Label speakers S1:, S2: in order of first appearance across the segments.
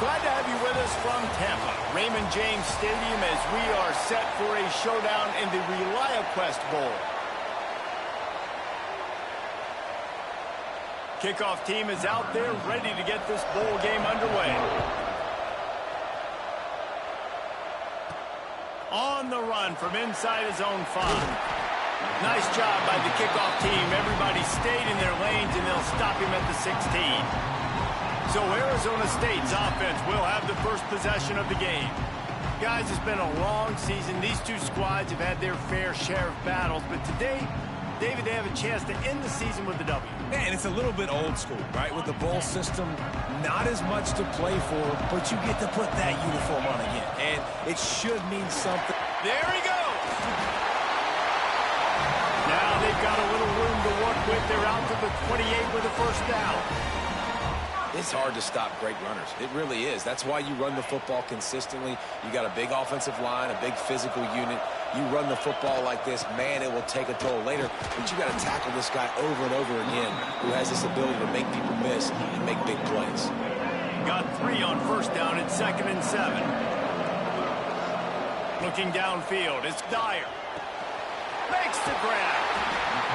S1: Glad to have you with us from Tampa, Raymond James Stadium, as we are set for a showdown in the ReliaQuest Bowl. Kickoff team is out there ready to get this bowl game underway. On the run from inside his own 5. Nice job by the kickoff team. Everybody stayed in their lanes, and they'll stop him at the 16. So Arizona State's offense will have the first possession of the game. Guys, it's been a long season. These two squads have had their fair share of battles, but today, David, they have a chance to end the season with a W.
S2: Man, it's a little bit old school, right? With the bowl system, not as much to play for, but you get to put that uniform on again, and it should mean something.
S1: There he goes! Now they've got a little room to work with. They're out to the 28 with a first down.
S2: It's hard to stop great runners. It really is. That's why you run the football consistently. You got a big offensive line, a big physical unit. You run the football like this, man, it will take a toll later. But you got to tackle this guy over and over again who has this ability to make people miss and make big plays.
S1: Got 3 on first down at 2nd and 7. Looking downfield, it's Dyer. Makes the grab.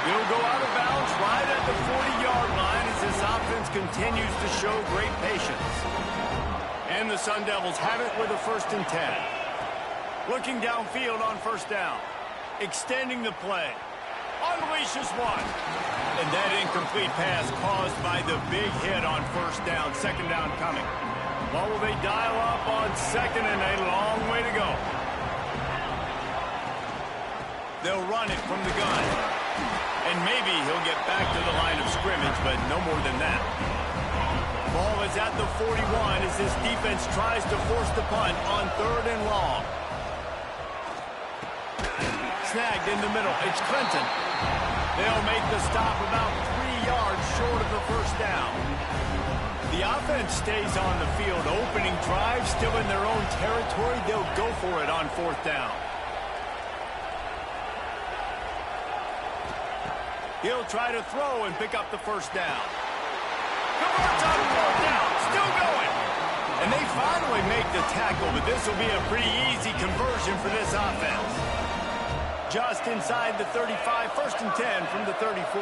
S1: He'll go out of bounds right at the 40-yard line as this offense continues to show great patience. And the Sun Devils have it with a 1st and 10. Looking downfield on first down. Extending the play. Unleashes one. And that incomplete pass caused by the big hit on first down. 2nd down coming. What will they dial up on 2nd and a long way to go? They'll run it from the gun. And maybe he'll get back to the line of scrimmage, but no more than that. Ball is at the 41 as this defense tries to force the punt on 3rd and long. Snagged in the middle. It's Clinton. They'll make the stop about 3 yards short of the first down. The offense stays on the field. Opening drive, still in their own territory. They'll go for it on 4th down. He'll try to throw and pick up the first down. Converts on 4th down. Still going. And they finally make the tackle, but this will be a pretty easy conversion for this offense. Just inside the 35, 1st and 10 from the 34.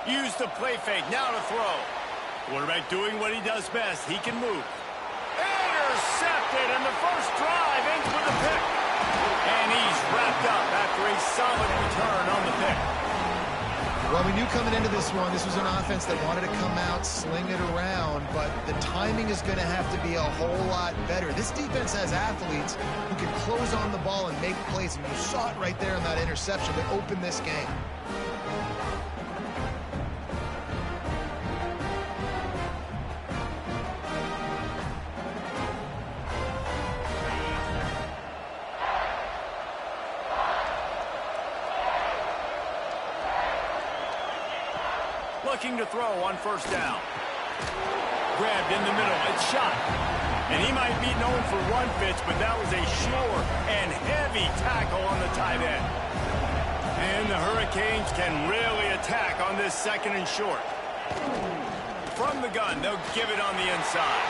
S1: Use the play fake, now to throw. Quarterback doing what he does best. He can move. Intercepted, and the first drive ends with a pick. And he's wrapped up after a solid return on the pick.
S3: Well, we knew coming into this one, this was an offense that wanted to come out, sling it around, but the timing is going to have to be a whole lot better. This defense has athletes who can close on the ball and make plays, and you saw it right there in that interception to open this game.
S1: Looking to throw on first down. Grabbed in the middle. It's shot. And he might be known for run fits, but that was a sure and heavy tackle on the tight end. And the Hurricanes can really attack on this 2nd and short. From the gun, they'll give it on the inside.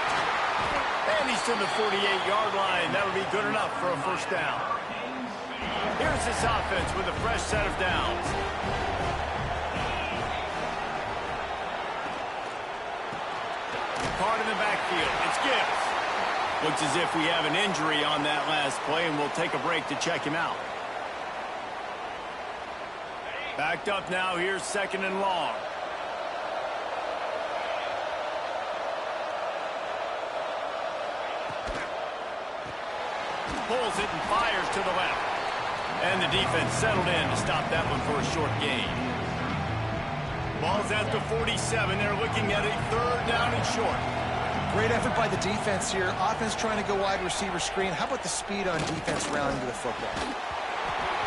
S1: And he's to the 48-yard line. That'll be good enough for a first down. Here's this offense with a fresh set of downs. Card in the backfield. It's Gibbs. Looks as if we have an injury on that last play, and we'll take a break to check him out. Backed up now. Here's 2nd and long. Pulls it and fires to the left. And the defense settled in to stop that one for a short gain. Ball's at the 47. They're looking at a 3rd down and short.
S3: Great effort by the defense here. Offense trying to go wide receiver screen. How about the speed on defense rounding to the football?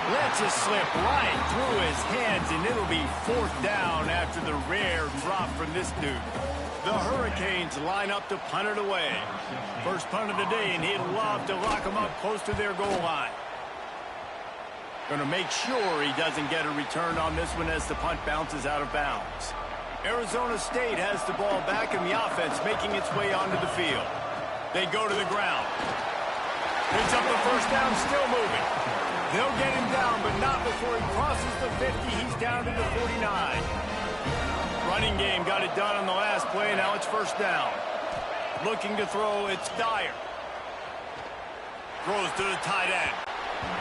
S1: Lets it slip right through his hands, and it'll be 4th down after the rare drop from this dude. The Hurricanes line up to punt it away. First punt of the day, and he'd love to lock them up close to their goal line. Going to make sure he doesn't get a return on this one as the punt bounces out of bounds. Arizona State has the ball back in the offense, making its way onto the field. They go to the ground. Picks up the first down, still moving. They'll get him down, but not before he crosses the 50. He's down to the 49. Running game got it done on the last play. Now it's first down. Looking to throw, it's Dyer. Throws to the tight end.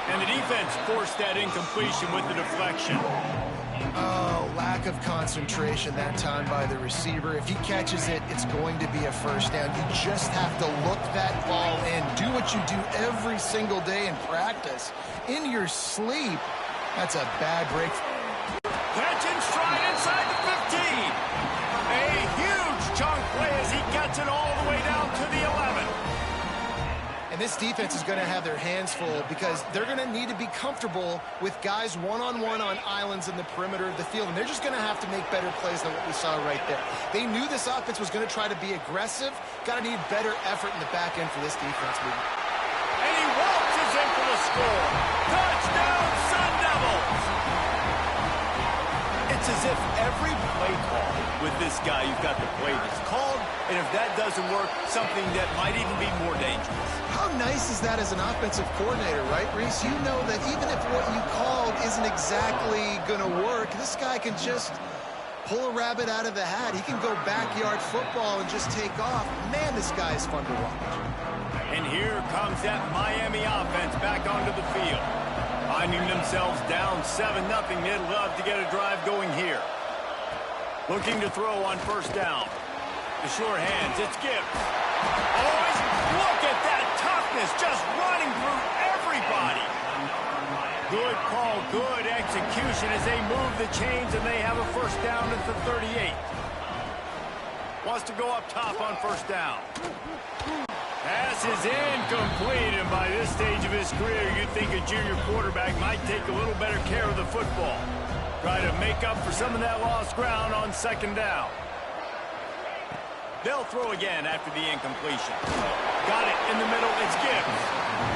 S1: And the defense forced that incompletion with the deflection.
S3: Oh, lack of concentration that time by the receiver. If he catches it, it's going to be a first down. You just have to look that ball in. Do what you do every single day in practice. In your sleep, that's a bad break.
S1: Catch and stride inside the 15. A huge chunk play as he gets it all the way down to the 11.
S3: And this defense is going to have their hands full because they're going to need to be comfortable with guys one-on-one on islands in the perimeter of the field. And they're just going to have to make better plays than what we saw right there. They knew this offense was going to try to be aggressive. Got to need better effort in the back end for this defense movement.
S1: And he waltzes in for the score. Touchdown, Sun Devils! It's as if every play call with this guy, you've got the play that's called, and if that doesn't work, something that might even be more dangerous.
S3: How nice is that as an offensive coordinator, right, Reese? You know that even if what you called isn't exactly going to work, this guy can just pull a rabbit out of the hat. He can go backyard football and just take off. Man, this guy is fun to watch.
S1: And here comes that Miami offense back onto the field. Finding themselves down 7-0, they'd love to get a drive going here. Looking to throw on first down. The sure hands, it's Gibbs. Always look at that toughness, just running through everybody. Good call, good execution as they move the chains and they have a first down at the 38. Wants to go up top on first down. Pass is incomplete, and by this stage of his career, you'd think a junior quarterback might take a little better care of the football. Try to make up for some of that lost ground on second down. They'll throw again after the incompletion. Got it in the middle, it's Gibbs.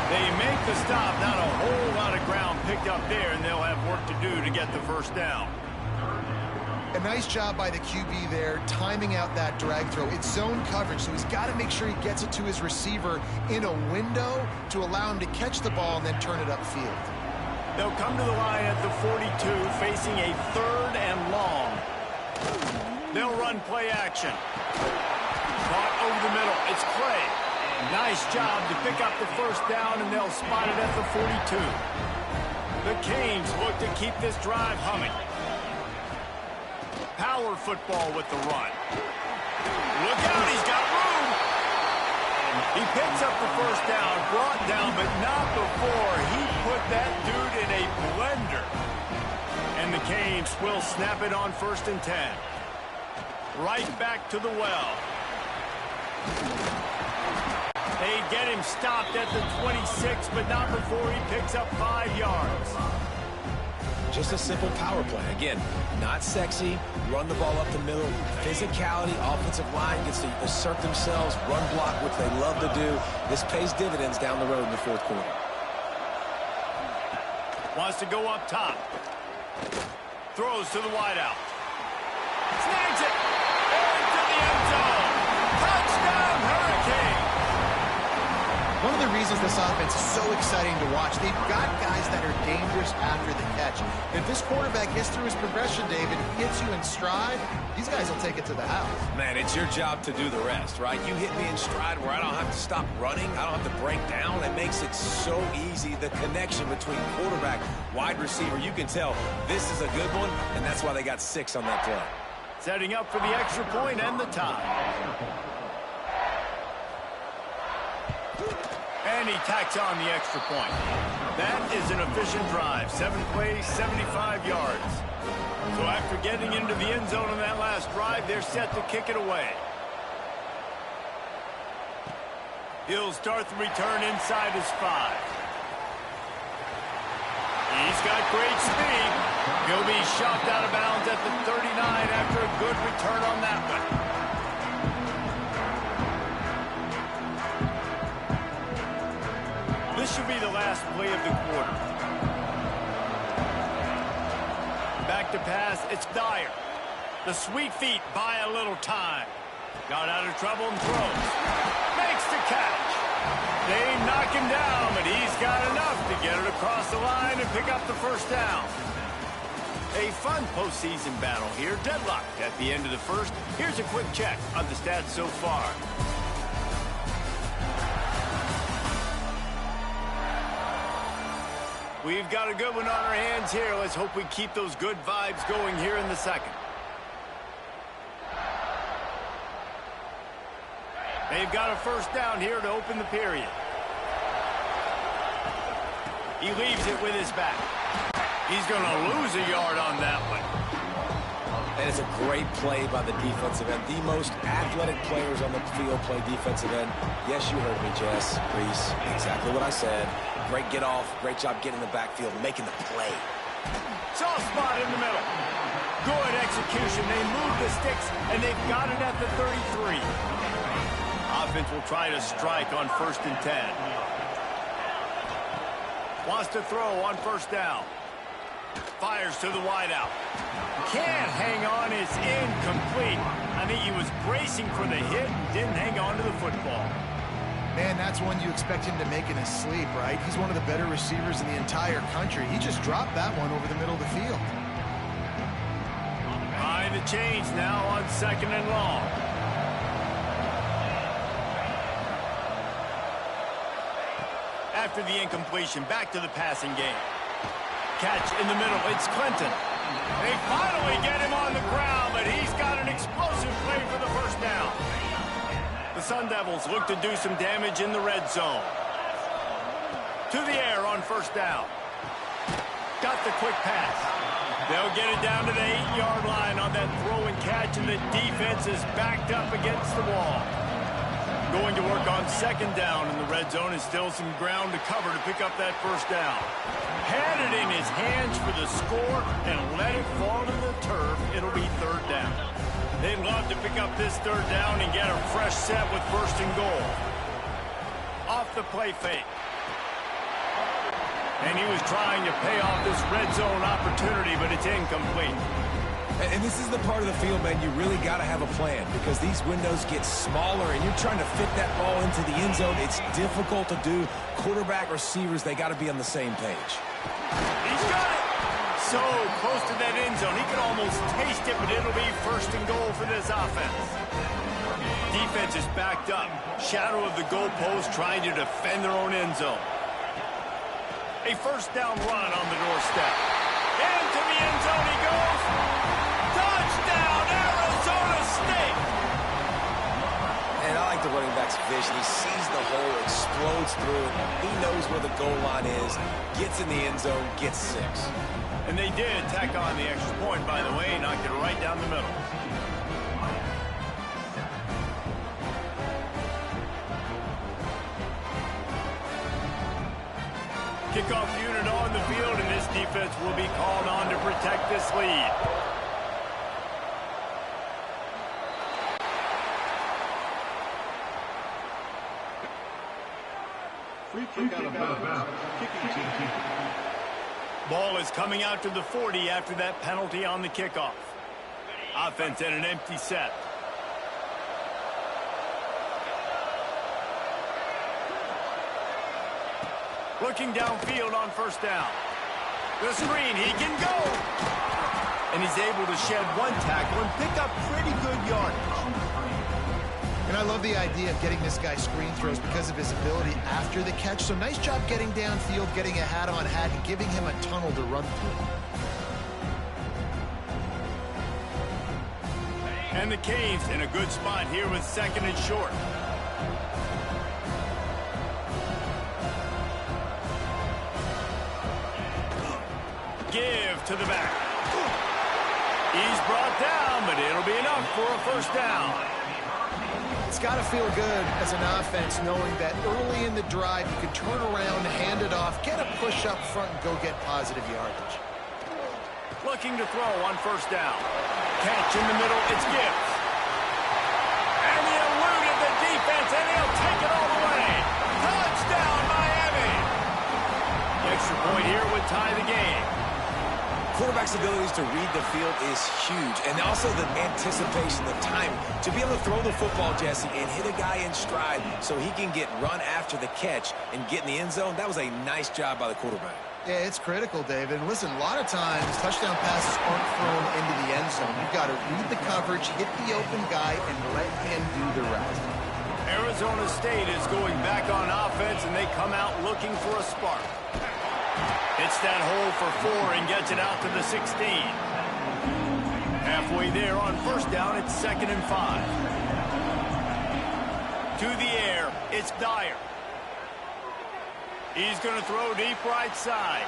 S1: They make the stop, not a whole lot of ground picked up there, and they'll have work to do to get the first down.
S3: A nice job by the QB there, timing out that drag throw. It's zone coverage, so he's got to make sure he gets it to his receiver in a window to allow him to catch the ball and then turn it upfield.
S1: They'll come to the line at the 42, facing a 3rd and long. They'll run play action. Caught over the middle, it's Clay. Nice job to pick up the first down, and they'll spot it at the 42. The Canes look to keep this drive humming. Power football with the run. Look out, he's got room. He picks up the first down, brought down, but not before he put that dude in a blender. And the Canes will snap it on 1st and 10. Right back to the well. They get him stopped at the 26, but not before he picks up 5 yards.
S2: Just a simple power play. Again, not sexy, run the ball up the middle, physicality, offensive line gets to assert themselves, run block, which they love to do. This pays dividends down the road in the 4th quarter.
S1: Wants to go up top. Throws to the wideout. Snags it. Into the end zone. Touchdown, Hurricane.
S3: One of the reasons this offense is so exciting to watch, they've got guys that are dangerous after the catch. If this quarterback gets through his progression, David, hits you in stride, these guys will take it to the house.
S2: Man, it's your job to do the rest, right? You hit me in stride where I don't have to stop running. I don't have to break down. It makes it so easy. The connection between quarterback, wide receiver, you can tell this is a good one, and that's why they got 6 on that play.
S1: Setting up for the extra point and the tie. And he tacks on the extra point. That is an efficient drive. 7 plays, 75 yards. So after getting into the end zone on that last drive, they're set to kick it away. He'll start the return inside his 5. He's got great speed. He'll be shoved out of bounds at the 39 after a good return on that one. This should be the last play of the quarter. Back to pass, it's Dyer. The sweet feet buy a little time. Got out of trouble and throws. Makes the catch. They knock him down, but he's got enough to get it across the line and pick up the first down. A fun postseason battle here. Deadlocked at the end of the first. Here's a quick check on the stats so far. We've got a good one on our hands here. Let's hope we keep those good vibes going here in the second. They've got a first down here to open the period. He leaves it with his back. He's going to lose a yard on that one.
S2: And it's a great play by the defensive end. The most athletic players on the field play defensive end. Yes, you heard me, Jess, Reese. Exactly what I said. Great get off. Great job getting in the backfield, making the play.
S1: Soft spot in the middle. Good execution. They move the sticks, and they've got it at the 33. Offense will try to strike on 1st and 10. Wants to throw on first down. Fires to the wideout. Can't hang on. It's incomplete. I think he was bracing for the hit and didn't hang on to the football.
S3: Man, that's one you expect him to make in his sleep, right? He's one of the better receivers in the entire country. He just dropped that one over the middle of the field.
S1: Behind the chains now on 2nd and long. After the incompletion, back to the passing game. Catch in the middle. It's Clinton. They finally get him on the ground, but he's got an explosive play for the first down. The Sun Devils look to do some damage in the red zone. To the air on first down. Got the quick pass. They'll get it down to the 8-yard line on that throw and catch, and the defense is backed up against the wall. Going to work on 2nd down in the red zone, and still some ground to cover to pick up that first down. Had it in his hands for the score and let it fall to the turf. It'll be 3rd down. They'd love to pick up this 3rd down and get a fresh set with 1st and goal. Off the play fake. And he was trying to pay off this red zone opportunity, but it's incomplete.
S2: And this is the part of the field, man, you really got to have a plan because these windows get smaller and you're trying to fit that ball into the end zone. It's difficult to do. Quarterback, receivers, they got to be on the same page.
S1: He's got it. So close to that end zone. He could almost taste it, but it'll be 1st and goal for this offense. Defense is backed up. Shadow of the goalpost trying to defend their own end zone. A first down run on the doorstep. Into the end zone he goes. Touchdown, Arizona State!
S2: And I like the running back's vision. He sees the hole, explodes through it. He knows where the goal line is, gets in the end zone, gets 6.
S1: And they did tack on the extra point, by the way, knocked it right down the middle. Kickoff unit on the field, and this defense will be called on to protect this lead.
S4: Free kick out of bounds. Kicking team.
S1: Ball is coming out to the 40 after that penalty on the kickoff. Offense at an empty set. Looking downfield on first down. The screen, he can go. And he's able to shed one tackle and pick up pretty good yardage.
S3: And I love the idea of getting this guy screen throws because of his ability after the catch. So nice job getting downfield, getting a hat-on hat, and giving him a tunnel to run through.
S1: And the Canes in a good spot here with 2nd and short. Give to the back. He's brought down, but it'll be enough for a first down.
S3: It's got to feel good as an offense knowing that early in the drive you can turn around, hand it off, get a push up front, and go get positive yardage.
S1: Looking to throw on first down. Catch in the middle, it's Gibbs. And he eluded the defense, and he'll take it all the way. Touchdown, Miami. The extra point here would tie the game.
S2: quarterback's abilities to read the field is huge. And also the anticipation, the timing. To be able to throw the football, Jesse, and hit a guy in stride so he can get run after the catch and get in the end zone, that was a nice job by the quarterback.
S3: Yeah, it's critical, David. Listen, a lot of times touchdown passes aren't thrown into the end zone. You've got to read the coverage, hit the open guy, and let him do the rest.
S1: Arizona State is going back on offense, and they come out looking for a spark. Hits that hole for 4 and gets it out to the 16. Halfway there on first down, it's 2nd and 5. To the air, it's Dyer. He's going to throw deep right side.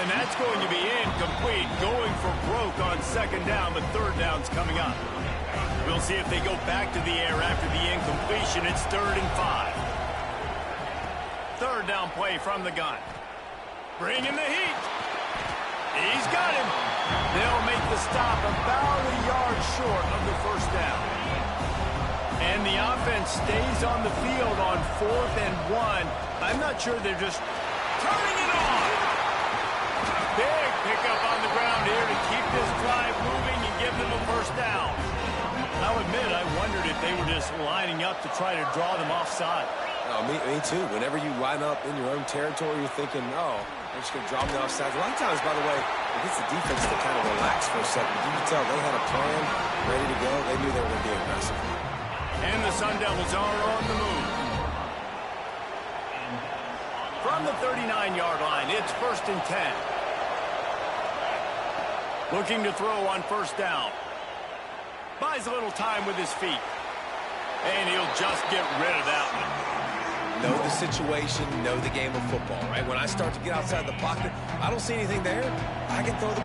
S1: And that's going to be incomplete, going for broke on 2nd down, but 3rd down's coming up. We'll see if they go back to the air after the incompletion. It's 3rd and 5. 3rd down play from the gun. Bring in the heat. He's got him. They'll make the stop about a yard short of the 1st down. And the offense stays on the field on 4th and 1. I'm not sure they're just turning it on. Big pickup on the ground here to keep this drive moving and give them a 1st down. I'll admit, I wondered if they were just lining up to try to draw them offside.
S2: Oh, me too. Whenever you line up in your own territory, you're thinking, oh, they're just going to draw me offside. A lot of times, by the way, it gets the defense to kind of relax for a second. You can tell they had a plan ready to go. They knew they were going to be aggressive.
S1: And the Sun Devils are on the move. From the 39-yard line, it's 1st and 10. Looking to throw on 1st down. Buys a little time with his feet. And he'll just get rid of that one.
S2: Know the situation, know the game of football, right? When I start to get outside the pocket, I don't see anything there. I can throw the...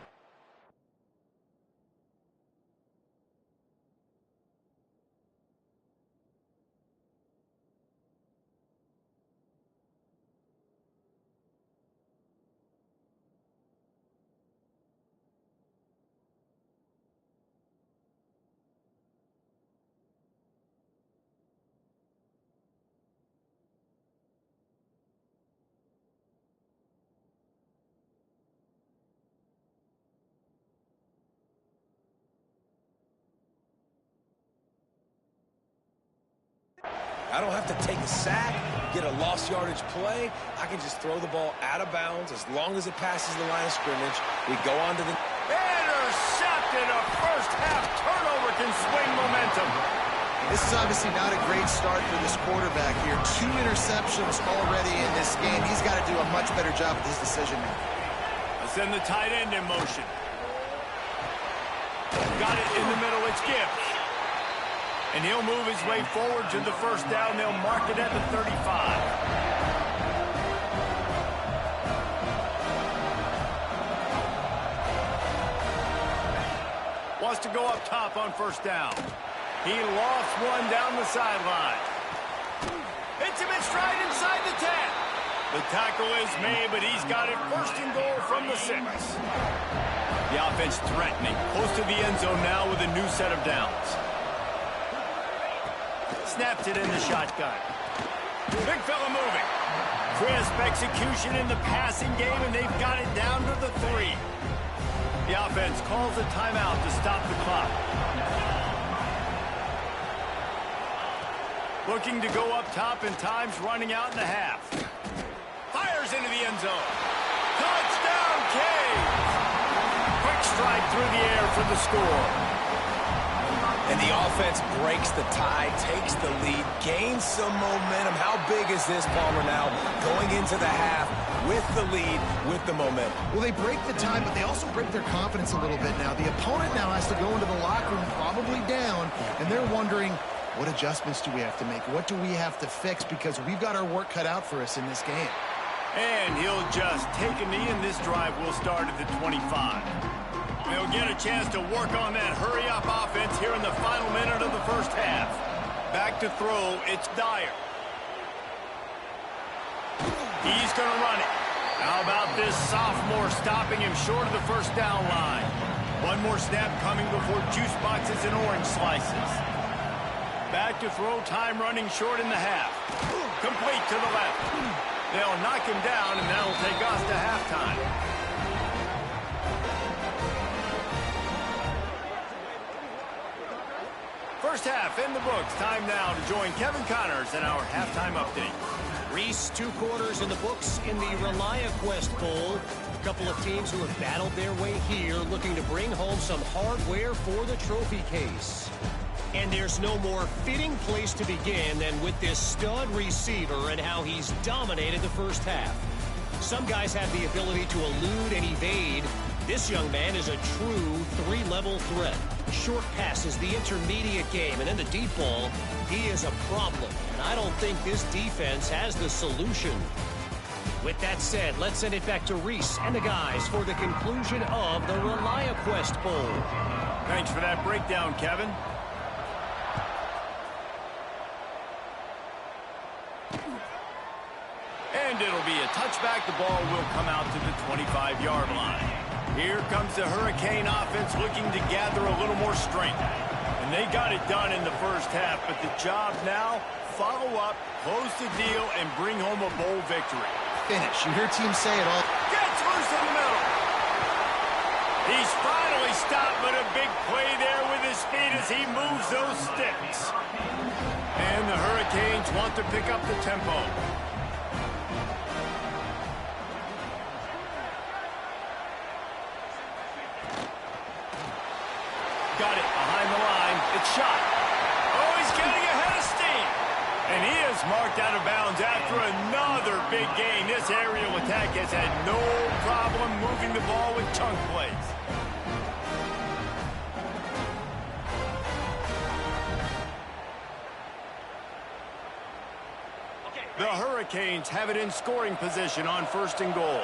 S2: I don't have to take a sack, get a lost yardage play. I can just throw the ball out of bounds as long as it passes the line of scrimmage. We go on to the...
S1: Intercepted! A first-half turnover can swing momentum.
S3: This is obviously not a great start for this quarterback here. 2 interceptions already in this game. He's got to do a much better job with his decision-making.
S1: Let's send the tight end in motion. Got it in the middle. It's Gibbs. And he'll move his way forward to the 1st down. They'll mark it at the 35. Wants to go up top on 1st down. He lofts one down the sideline. Hits him in stride inside the 10. The tackle is made, but he's got it 1st and goal from the 6. The offense threatening. Close to the end zone now with a new set of downs. Snaps it in the shotgun. Big fella moving. Crisp execution in the passing game, and they've got it down to the 3. The offense calls a timeout to stop the clock. Looking to go up top, and time's running out in the half. Fires into the end zone. Touchdown, Canes! Quick strike through the air for the score.
S2: And the offense breaks the tie, takes the lead, gains some momentum. How big is this, Palmer, now going into the half with the lead, with the momentum?
S3: Well, they break the tie, but they also break their confidence a little bit now. The opponent now has to go into the locker room probably down, and they're wondering, what adjustments do we have to make? What do we have to fix? Because we've got our work cut out for us in this game.
S1: And he'll just take a knee, and this drive will start at the 25. They'll get a chance to work on that hurry-up offense here in the final minute of the 1st half. Back to throw, it's Dyer. He's going to run it. How about this sophomore stopping him short of the 1st down line? One more snap coming before juice boxes and orange slices. Back to throw, time running short in the half. Complete to the left. They'll knock him down, and that'll take us to halftime. First half in the books. Time now to join Kevin Connors in our halftime update.
S5: Reese, 2 quarters in the books in the ReliaQuest Bowl. A couple of teams who have battled their way here, looking to bring home some hardware for the trophy case. And there's no more fitting place to begin than with this stud receiver and how he's dominated the first half. Some guys have the ability to elude and evade. This young man is a true 3-level threat. Short passes, the intermediate game, and then the deep ball, he is a problem. And I don't think this defense has the solution. With that said, let's send it back to Reese and the guys for the conclusion of the ReliaQuest Bowl.
S1: Thanks for that breakdown, Kevin. And it'll be a touchback. The ball will come out to the 25-yard line. Here comes the Hurricane offense looking to gather a little more strength. And they got it done in the first half, but the job now, follow up, close the deal, and bring home a bowl victory.
S3: Finish. You hear teams say it all.
S1: Gets loose in the middle. He's finally stopped, but a big play there with his speed as he moves those sticks. And the Hurricanes want to pick up the tempo. Got it behind the line. It's shot. Oh, he's getting ahead of steam. And he is marked out of bounds after another big gain. This aerial attack has had no problem moving the ball with chunk plays. The Hurricanes have it in scoring position on 1st and goal.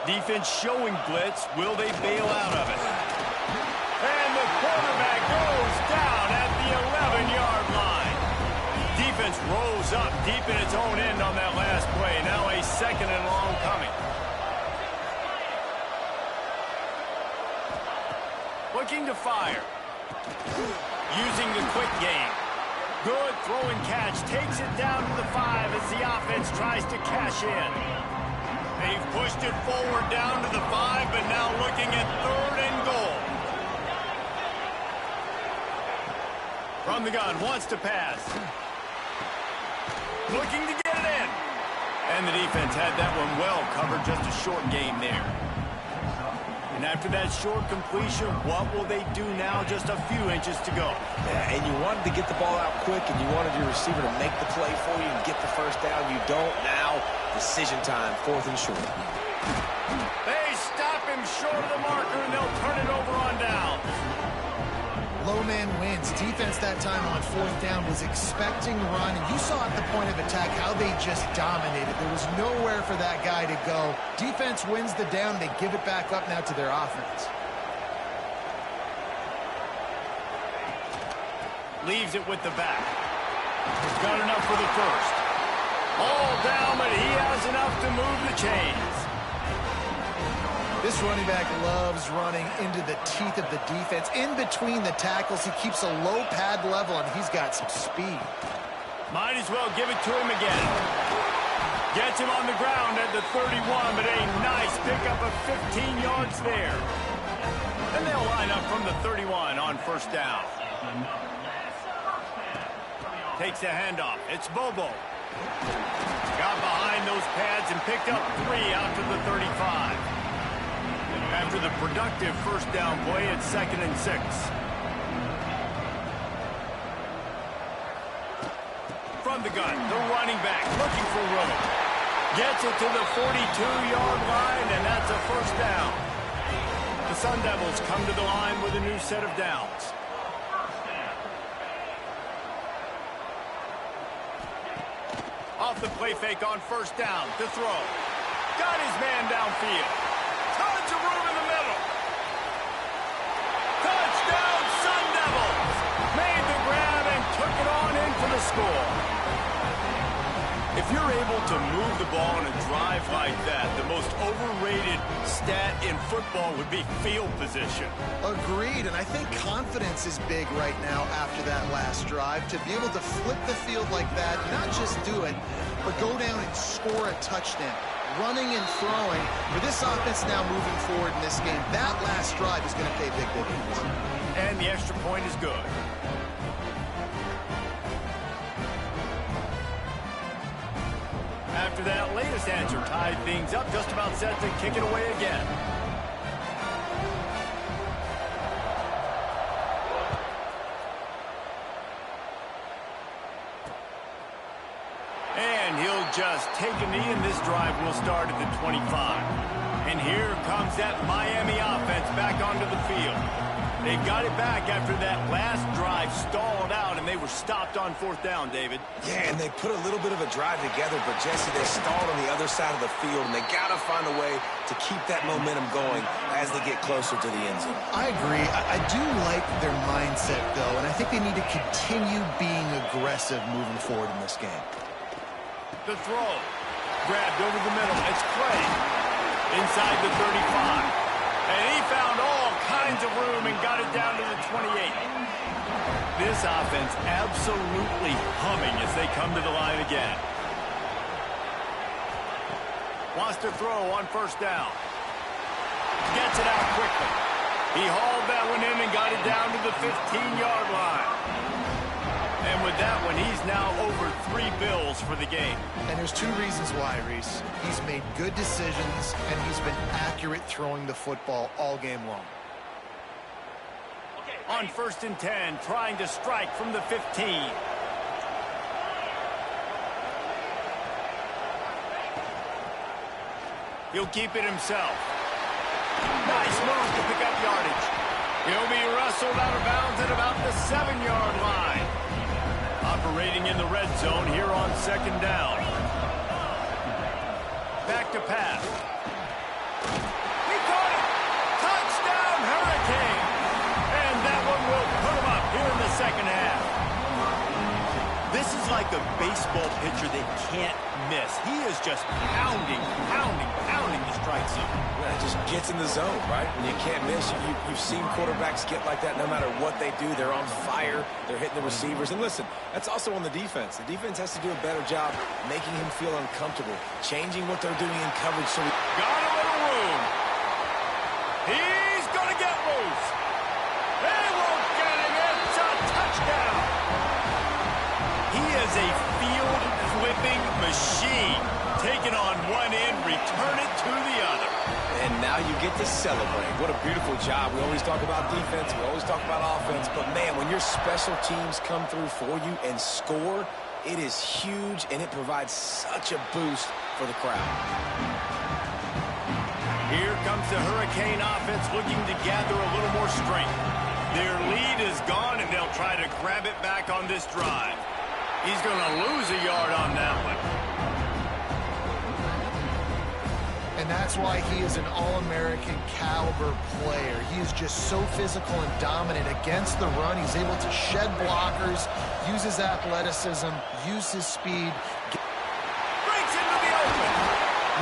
S1: Defense showing blitz. Will they bail out of it? And the quarterback goes down at the 11-yard line. Defense rolls up deep in its own end on that last play. Now a 2nd and long coming. Looking to fire. Using the quick game. Good throw and catch. Takes it down to the 5 as the offense tries to cash in. They've pushed it forward down to the 5, but now looking at 3rd and goal. From the gun, wants to pass. Looking to get it in. And the defense had that one well covered, just a short game there. And after that short completion, what will they do now? Just a few inches to go.
S2: Yeah, and you wanted to get the ball out quick, and you wanted your receiver to make the play for you and get the first down. You don't now. Decision time, 4th and short.
S1: They stop him short of the marker, and they'll turn it over on down.
S3: Low man wins. Defense that time on 4th down was expecting run, and you saw at the point of attack how they just dominated. There was nowhere for that guy to go. Defense wins the down. They give it back up now to their offense.
S1: Leaves it with the back. He's got enough for the first. All down, but he has enough to move the chains.
S3: This running back loves running into the teeth of the defense. In between the tackles, he keeps a low pad level, and he's got some speed.
S1: Might as well give it to him again. Gets him on the ground at the 31, but a nice pickup of 15 yards there. And they'll line up from the 31 on 1st down. Takes the handoff. It's Bobo. Got behind those pads and picked up 3 out to the 35. After the productive 1st down play, it's 2nd and 6. From the gun, the running back looking for room. Gets it to the 42-yard line, and that's a 1st down. The Sun Devils come to the line with a new set of downs. Off the play fake on 1st down to throw. Got his man downfield. Tons of room in the middle. Touchdown, Sun Devils. Made the grab and took it on in for the score. If you're able to move the ball on a drive like that, the most overrated stat in football would be field position.
S3: Agreed, and I think confidence is big right now after that last drive. To be able to flip the field like that, not just do it, but go down and score a touchdown. running and throwing. For this offense now moving forward in this game, that last drive is going to pay big dividends.
S1: And the extra point is good. After that latest answer tied things up, just about set to kick it away again. And he'll just take a knee, and this drive will start at the 25. And here comes that Miami offense back onto the field. They got it back after that last drive stalled out, and they were stopped on 4th down, David.
S2: Yeah, and they put a little bit of a drive together, but Jesse, they stalled on the other side of the field, and they got to find a way to keep that momentum going as they get closer to the end zone.
S3: I agree. I do like their mindset, though, and I think they need to continue being aggressive moving forward in this game.
S1: The throw. Grabbed over the middle. It's Clay. Inside the 35. And he found all kinds of room and got it down to the 28. This offense absolutely humming as they come to the line again. Wants to throw on 1st down. Gets it out quickly. He hauled that one in and got it down to the 15-yard line. And with that one, he's now over 3 bills for the game.
S3: And there's 2 reasons why, Reese. He's made good decisions, and he's been accurate throwing the football all game long.
S1: On 1st and 10, trying to strike from the 15. He'll keep it himself. Nice move to pick up yardage. He'll be wrestled out of bounds at about the 7-yard line. Operating in the red zone here on 2nd down. Back to pass. He caught it. Touchdown, Hurricane. And that one will put him up here in the 2nd half. This is like a baseball pitcher that can't miss. He is just pounding the strike zone.
S2: Yeah, it just gets in the zone, right? When you can't miss, you've seen quarterbacks get like that no matter what they do. They're on fire. They're hitting the receivers. And listen, that's also on the defense. The defense has to do a better job making him feel uncomfortable, changing what they're doing in coverage. So
S1: got a little room. He's going to get loose. They won't get him. It's a touchdown. He is a field-flipping machine. Take it on one end, return it to the other.
S2: And now you get to celebrate. What a beautiful job. We always talk about defense. We always talk about offense. But, man, when your special teams come through for you and score, it is huge, and it provides such a boost for the crowd.
S1: Here comes the Hurricane offense looking to gather a little more strength. Their lead is gone, and they'll try to grab it back on this drive. He's going to lose a yard on that one.
S3: And that's why he is an All-American caliber player. He is just so physical and dominant against the run. He's able to shed blockers, use his athleticism, use his speed.
S1: Breaks into the open.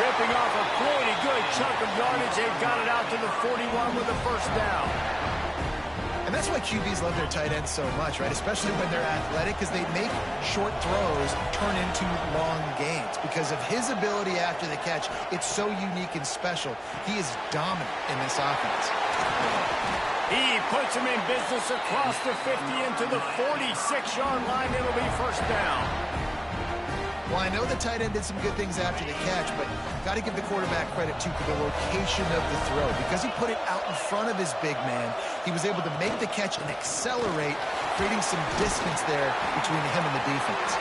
S1: Ripping off a pretty good chunk of yardage. They've got it out to the 41 with a 1st down.
S3: And that's why QBs love their tight ends so much, right? Especially when they're athletic, because they make short throws turn into long gains. Because of his ability after the catch, it's so unique and special. He is dominant in this offense.
S1: He puts him in business across the 50 into the 46-yard line. It'll be 1st down.
S3: Well, I know the tight end did some good things after the catch, but got to give the quarterback credit, too, for the location of the throw. Because he put it out in front of his big man, he was able to make the catch and accelerate, creating some distance there between him and the defense.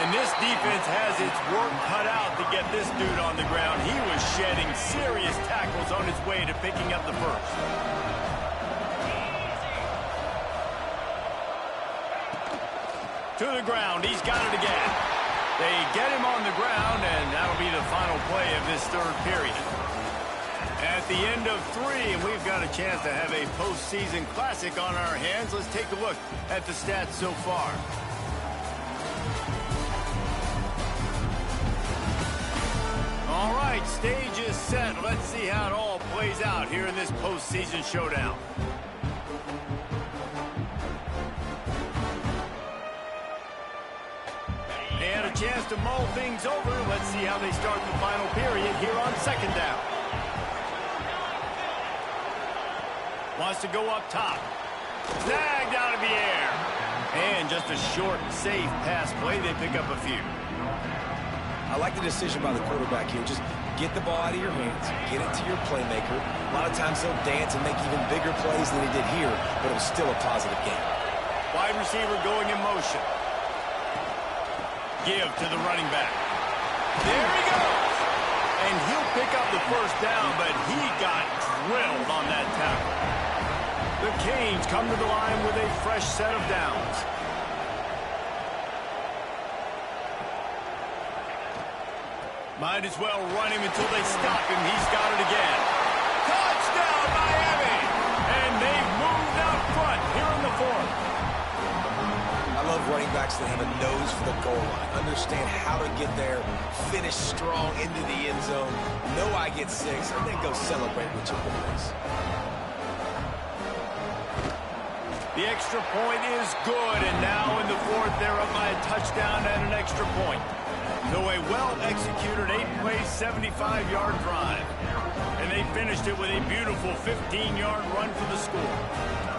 S1: And this defense has its work cut out to get this dude on the ground. He was shedding serious tackles on his way to picking up the 1st. To the ground. He's got it again. They get him on the ground, and that'll be the final play of this 3rd period. At the end of 3, and we've got a chance to have a postseason classic on our hands. Let's take a look at the stats so far. All right, stage is set. Let's see how it all plays out here in this postseason showdown. And a chance to mull things over. Let's see how they start the final period here on second down. Wants to go up top. Snagged out of the air. And just a short, safe pass play. They pick up a few.
S2: I like the decision by the quarterback here. Just get the ball out of your hands. Get it to your playmaker. A lot of times he'll dance and make even bigger plays than he did here, but it was still a positive game.
S1: Wide receiver going in motion. Give to the running back. There he goes. And he'll pick up the first down, but he got drilled on that tackle. The Canes come to the line with a fresh set of downs. Might as well run him until they stop him. He's got it again. Touchdown, Miami! And they've moved out front here in the fourth.
S2: I love running backs that have a nose for the goal line. Understand how to get there, finish strong into the end zone, know I get 6, and then go celebrate with your boys.
S1: The extra point is good, and now in the fourth, they're up by a touchdown and an extra point. So a well-executed 8-play, 75-yard drive. And they finished it with a beautiful 15-yard run for the score.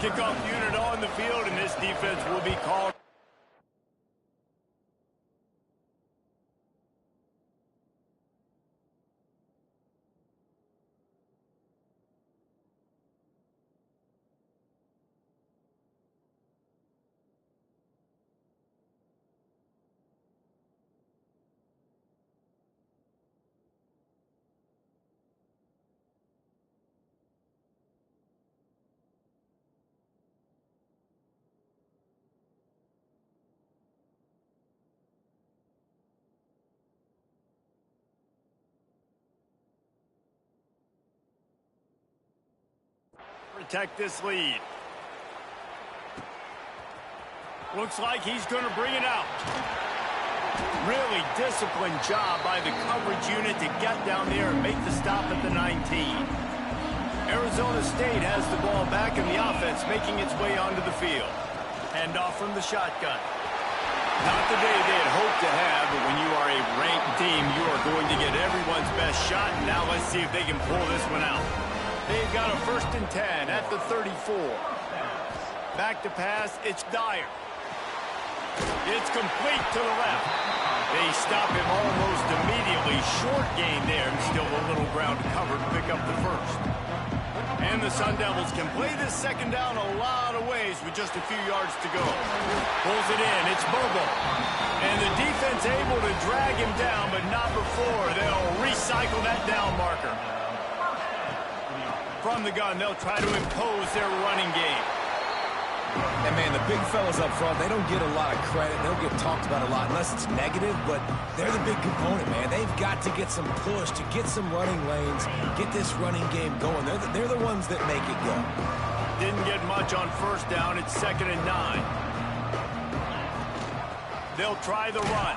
S1: Kickoff unit on the field, and this defense will be called. Protect this lead. Looks like he's going to bring it out. Really disciplined job by the coverage unit to get down there and make the stop at the 19. Arizona State has the ball back in the offense, making its way onto the field. Hand off from the shotgun. Not the day they had hoped to have, but when you are a ranked team, you are going to get everyone's best shot. Now let's see if they can pull this one out. They've got a 1st and 10 at the 34. Back to pass, it's Dyer. It's complete to the left. They stop him almost immediately. Short gain there, and still a little ground to cover to pick up the first. And the Sun Devils can play this second down a lot of ways with just a few yards to go. Pulls it in, it's Bobo. And the defense able to drag him down, but not before they'll recycle that down marker. From the gun, they'll try to impose their running game.
S2: And, man, the big fellas up front, they don't get a lot of credit. They don't get talked about a lot unless it's negative, but they're the big component, man. They've got to get some push, to get some running lanes, get this running game going. They're the ones that make it go.
S1: Didn't get much on first down. It's 2nd and 9. They'll try the run.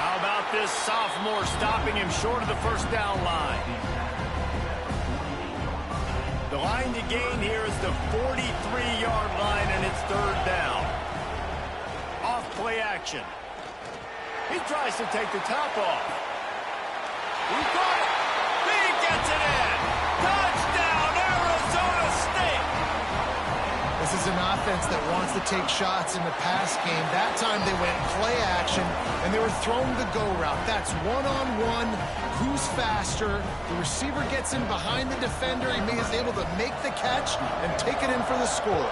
S1: How about this sophomore stopping him short of the first down line? The line to gain here is the 43-yard line, and it's 3rd down. Off play action. He tries to take the top off. He got it. He gets it in. Touchdown, Arizona State.
S3: This is an offense that wants to take shots in the pass game. That time they went play action, and they were throwing the go route. That's one-on-one. Who's faster? The receiver gets in behind the defender. He is able to make the catch and take it in for the score.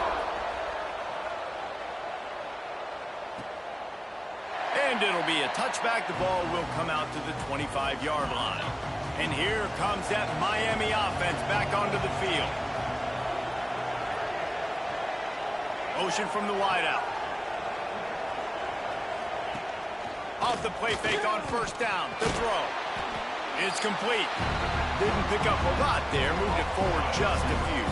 S1: And it'll be a touchback. The ball will come out to the 25-yard line. And here comes that Miami offense back onto the field. Motion from the wideout. Off the play fake on first down. The throw. It's complete. Didn't pick up a lot there. Moved it forward just a few.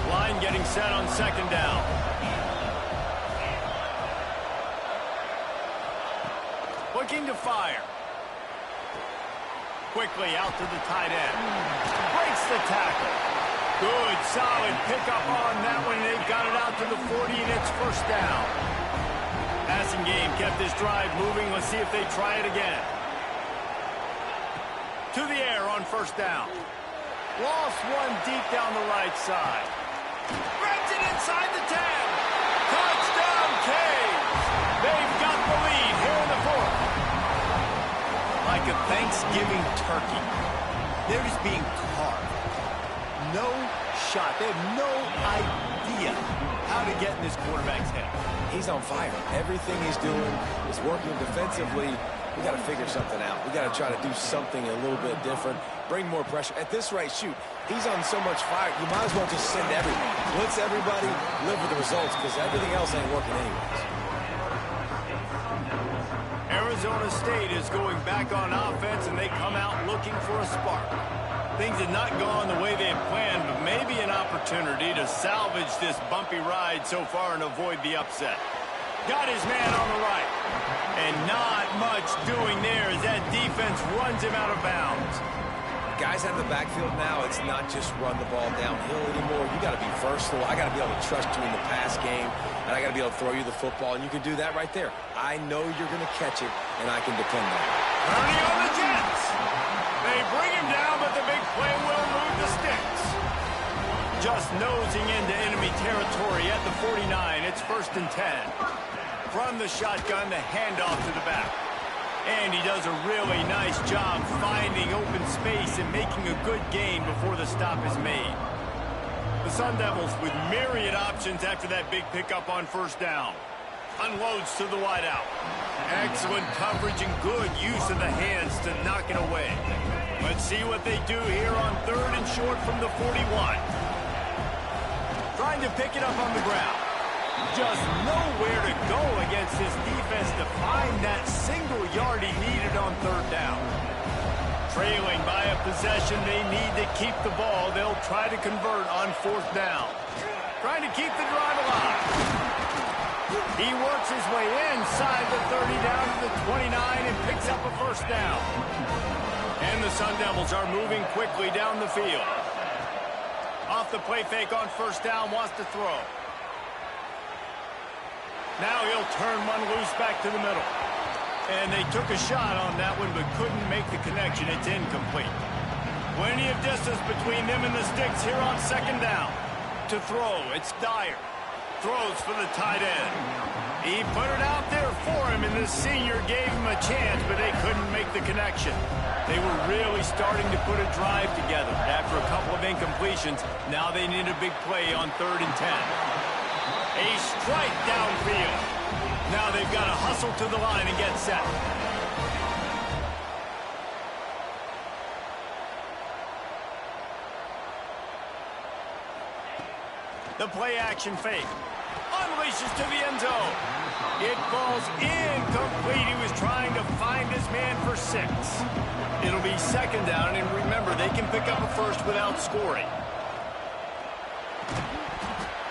S1: Line getting set on 2nd down. Looking to fire. Quickly out to the tight end. Breaks the tackle. Good, solid pickup on that one. They've got it out to the 40, and it's 1st down. Passing game kept this drive moving. Let's see if they try it again. To the air on first down. Lost one deep down the right side. Grabs it inside the 10. Touchdown, Canes. They've got the lead here in the fourth. Like a Thanksgiving turkey. They're just being carved. No shot. They have no idea how to get in this quarterback's head.
S2: He's on fire. Everything he's doing is working defensively. We got to figure something out. We got to try to do something a little bit different. Bring more pressure. At this rate, shoot, he's on so much fire. You might as well just send everybody. Blitz everybody, live with the results, because everything else ain't working anyways.
S1: Arizona State is going back on offense, and they come out looking for a spark. Things had not gone the way they had planned, but maybe an opportunity to salvage this bumpy ride so far and avoid the upset. Got his man on the right. And not much doing there as that defense runs him out of bounds.
S2: Guys out of the backfield now, it's not just run the ball downhill anymore. You got to be versatile. I got to be able to trust you in the pass game, and I got to be able to throw you the football, and you can do that right there. I know you're going to catch it, and I can depend on it.
S1: Early on the Jets. They bring him down, but the big play will move the sticks. Just nosing into enemy territory at the 49. It's 1st and 10. From the shotgun, the handoff to the back. And he does a really nice job finding open space and making a good gain before the stop is made. The Sun Devils with myriad options after that big pickup on first down. Unloads to the wideout. Excellent coverage and good use of the hands to knock it away. Let's see what they do here on 3rd and short from the 41. Trying to pick it up on the ground. Just nowhere to go against this defense to find that single yard he needed on 3rd down. Trailing by a possession, they need to keep the ball. They'll try to convert on 4th down. Trying to keep the drive alive. He works his way inside the 30 down to the 29 and picks up a 1st down. And the Sun Devils are moving quickly down the field. Off the play fake on 1st down, wants to throw. Now he'll turn one loose back to the middle. And they took a shot on that one, but couldn't make the connection. It's incomplete. Plenty of distance between them and the sticks here on 2nd down. To throw, it's Dyer. Throws for the tight end. He put it out there for him, and the senior gave him a chance, but they couldn't make the connection. They were really starting to put a drive together. After a couple of incompletions, now they need a big play on 3rd and 10. A strike downfield. Now they've got to hustle to the line and get set. The play action fake. Unleashes to the end zone. It falls incomplete. He was trying to find his man for 6. It'll be 2nd down, and remember, they can pick up a first without scoring.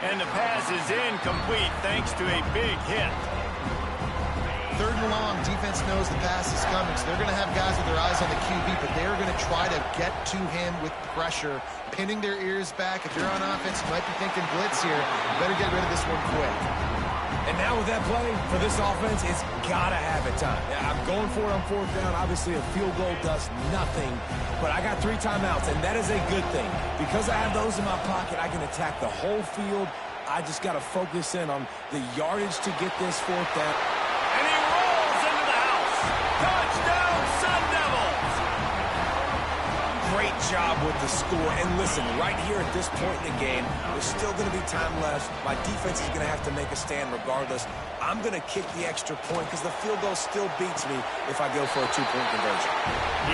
S1: And the pass is incomplete thanks to a big hit.
S3: 3rd and long, defense knows the pass is coming, so they're going to have guys with their eyes on the QB, but they're going to try to get to him with pressure, pinning their ears back. If you're on offense, you might be thinking blitz here. You better get rid of this one quick.
S2: And now with that play, for this offense, it's got to have it time. Yeah, I'm going for it on 4th down. Obviously, a field goal does nothing, but I got 3 timeouts, and that is a good thing. Because I have those in my pocket, I can attack the whole field. I just got to focus in on the yardage to get this 4th down.
S1: And he rolls into the house. Touchdown, Sun Devils!
S2: Great job with the score. And listen, right here at this point in the game, there's still going to be time left. My defense is going to have to make a stand regardless. I'm going to kick the extra point because the field goal still beats me if I go for a 2-point conversion.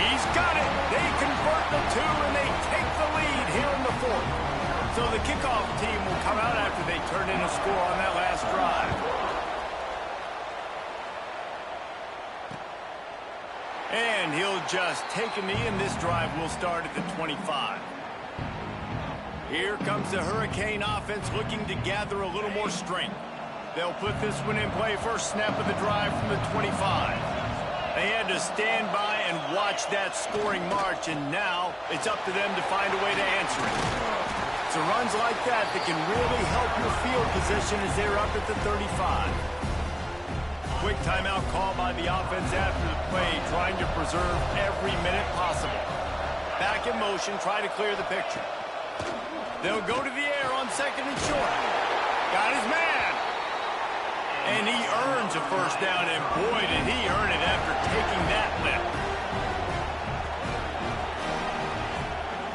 S1: He's got it. They convert the 2, and they take the lead here in the 4th. So the kickoff team will come out after they turn in a score on that last drive. And he'll just take a knee, and this drive will start at the 25. Here comes the Hurricane offense looking to gather a little more strength. They'll put this one in play first snap of the drive from the 25. They had to stand by and watch that scoring march, and now it's up to them to find a way to answer it. It's runs like that that can really help your field position as they're up at the 35. quick timeout call by the offense after the play, trying to preserve every minute possible. Back in motion, try to clear the picture. They'll go to the air on second and short. Got his man. And he earns a first down, and boy, did he earn it after taking that lift.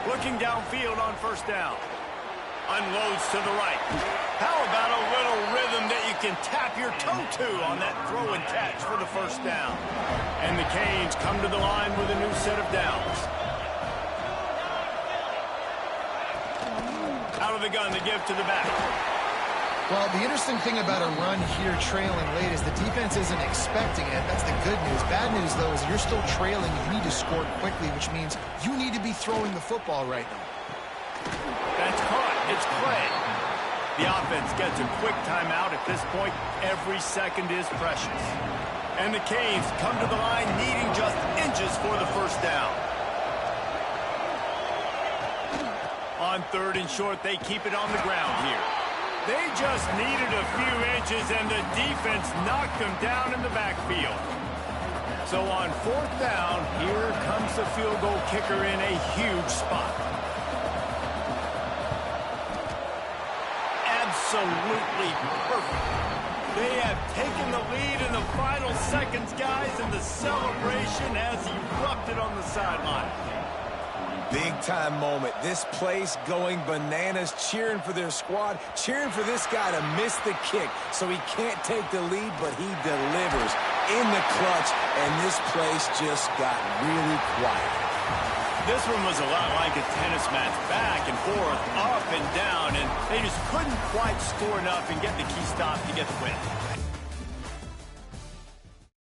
S1: Looking downfield on first down. Unloads to the right. How about a little rhythm that you can tap your toe to on that throw and catch for the first down? And the Canes come to the line with a new set of downs. Out of the gun to give to the back.
S3: Well, the interesting thing about a run here trailing late is the defense isn't expecting it. That's the good news. Bad news, though, is you're still trailing. You need to score quickly, which means you need to be throwing the football right now.
S1: That's caught. It's Clay. The offense gets a quick timeout. At this point, every second is precious. And the Canes come to the line needing just inches for the first down. On third and short, they keep it on the ground here. They just needed a few inches, and the defense knocked them down in the backfield. So on fourth down, here comes the field goal kicker in a huge spot. Absolutely perfect. They have taken the lead in the final seconds, guys, and the celebration has erupted on the sideline.
S2: Big-time moment. This place going bananas, cheering for their squad, cheering for this guy to miss the kick so he can't take the lead, but he delivers in the clutch, and this place just got really quiet.
S1: This one was a lot like a tennis match, back and forth, up and down, and they just couldn't quite score enough and get the key stop to get the win.